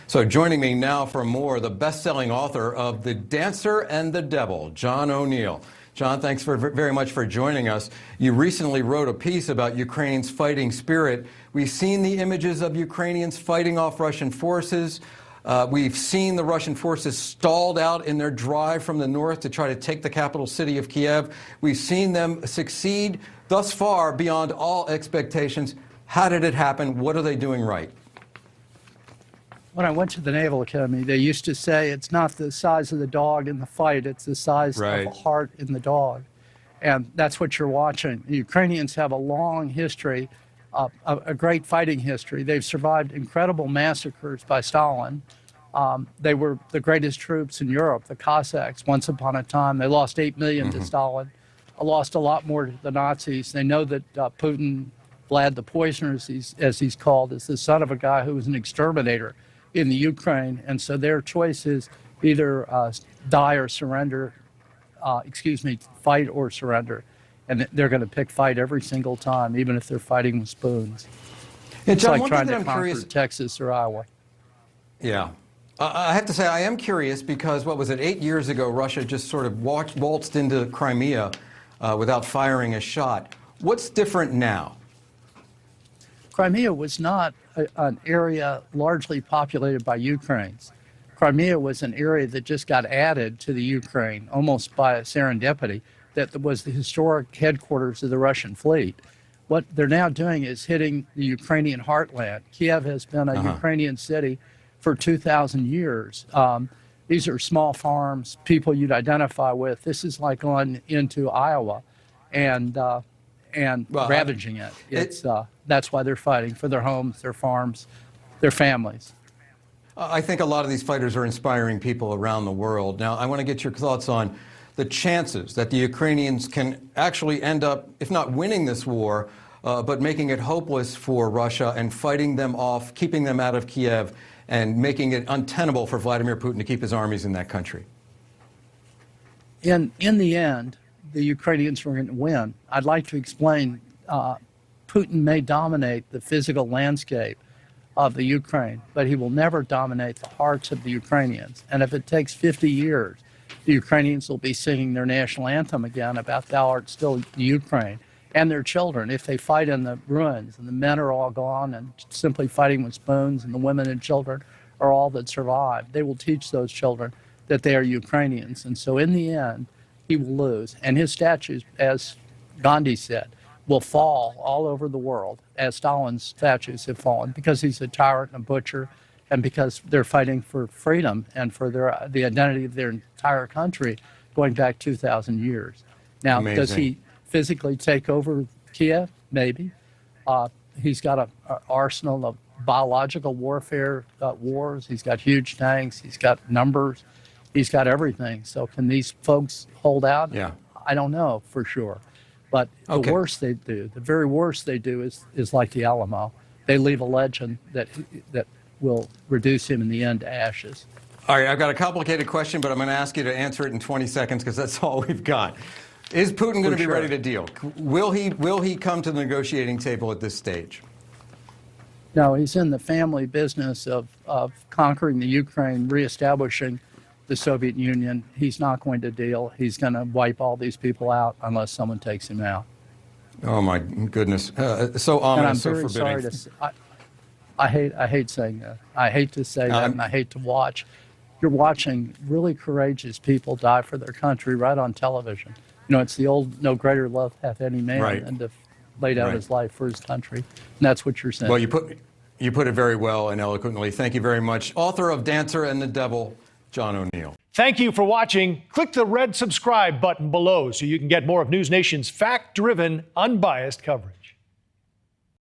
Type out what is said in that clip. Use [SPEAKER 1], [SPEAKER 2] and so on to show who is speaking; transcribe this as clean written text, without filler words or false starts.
[SPEAKER 1] So joining me now for more, the best-selling author of The Dancer and the Devil, John O'Neill. John, thanks very much for joining us. You recently wrote a piece about Ukraine's fighting spirit. We've seen the images of Ukrainians fighting off Russian forces. We've seen the Russian forces stalled out in their drive from the north to try to take the capital city of Kiev. We've seen them succeed thus far beyond all expectations. How did it happen? What are they doing right?
[SPEAKER 2] When I went to the Naval Academy, they used to say it's not the size of the dog in the fight, it's the size of the heart in the dog. And that's what you're watching. The Ukrainians have a long history, a great fighting history. They've survived incredible massacres by Stalin. They were the greatest troops in Europe, the Cossacks, once upon a time. They lost 8 million to Stalin, lost a lot more to the Nazis. They know that Putin, Vlad the Poisoner, as he's called, is the son of a guy who was an exterminator in the Ukraine, and so their choice is either die or surrender, fight or surrender. And they're going to pick fight every single time, even if they're fighting with spoons.
[SPEAKER 1] Hey, John,
[SPEAKER 2] it's like trying to conquer Texas or Iowa.
[SPEAKER 1] Yeah. I have to say, I am curious because, 8 years ago, Russia just sort of waltzed into Crimea without firing a shot. What's different now?
[SPEAKER 2] Crimea was not an area largely populated by Ukrainians. Crimea was an area that just got added to the Ukraine almost by serendipity, that was the historic headquarters of the Russian fleet. What they're now doing is hitting the Ukrainian heartland. Kiev has been a Ukrainian city for 2,000 years. These are small farms, people you'd identify with. This is like going into Iowa and ravaging it. That's why they're fighting for their homes, their farms, their families.
[SPEAKER 1] I think a lot of these fighters are inspiring people around the world. Now, I want to get your thoughts on the chances that the Ukrainians can actually end up, if not winning this war, but making it hopeless for Russia and fighting them off, keeping them out of Kiev, and making it untenable for Vladimir Putin to keep his armies in that country.
[SPEAKER 2] In the end, the Ukrainians were going to win. I'd like to explain Putin may dominate the physical landscape of the Ukraine, but he will never dominate the hearts of the Ukrainians. And if it takes 50 years, the Ukrainians will be singing their national anthem again about "Thou art still the Ukraine," and their children, if they fight in the ruins and the men are all gone and simply fighting with spoons and the women and children are all that survive, they will teach those children that they are Ukrainians. And so in the end, he will lose. And his statues, as Gandhi said, will fall all over the world, as Stalin's statues have fallen, because he's a tyrant and a butcher, and because they're fighting for freedom and for the identity of their entire country going back 2,000 years. Now, does he physically take over Kiev? Maybe. He's got an arsenal of biological warfare wars. He's got huge tanks. He's got numbers. He's got everything. So can these folks hold out?
[SPEAKER 1] Yeah.
[SPEAKER 2] I don't know for sure. But the worst they do, the very worst they do is like the Alamo. They leave a legend that will reduce him in the end to ashes.
[SPEAKER 1] All right, I've got a complicated question, but I'm going to ask you to answer it in 20 seconds because that's all we've got. Is Putin going to be ready to deal? Will he come to the negotiating table at this stage?
[SPEAKER 2] No, he's in the family business of conquering the Ukraine, reestablishing the Soviet Union. He's not going to deal. He's going to wipe all these people out unless someone takes him out.
[SPEAKER 1] Oh my goodness! So ominous, so forbidding.
[SPEAKER 2] Sorry to say, I hate saying that. I hate to say that, and I hate to watch. You're watching really courageous people die for their country right on television. You know, it's the old "no greater love hath any man than to lay down his life for his country," and that's what you're saying.
[SPEAKER 1] Well, you put it very well and eloquently. Thank you very much. Author of Dancer and the Devil, John O'Neill.
[SPEAKER 3] Thank you for watching. Click the red subscribe button below so you can get more of NewsNation's fact-driven, unbiased coverage.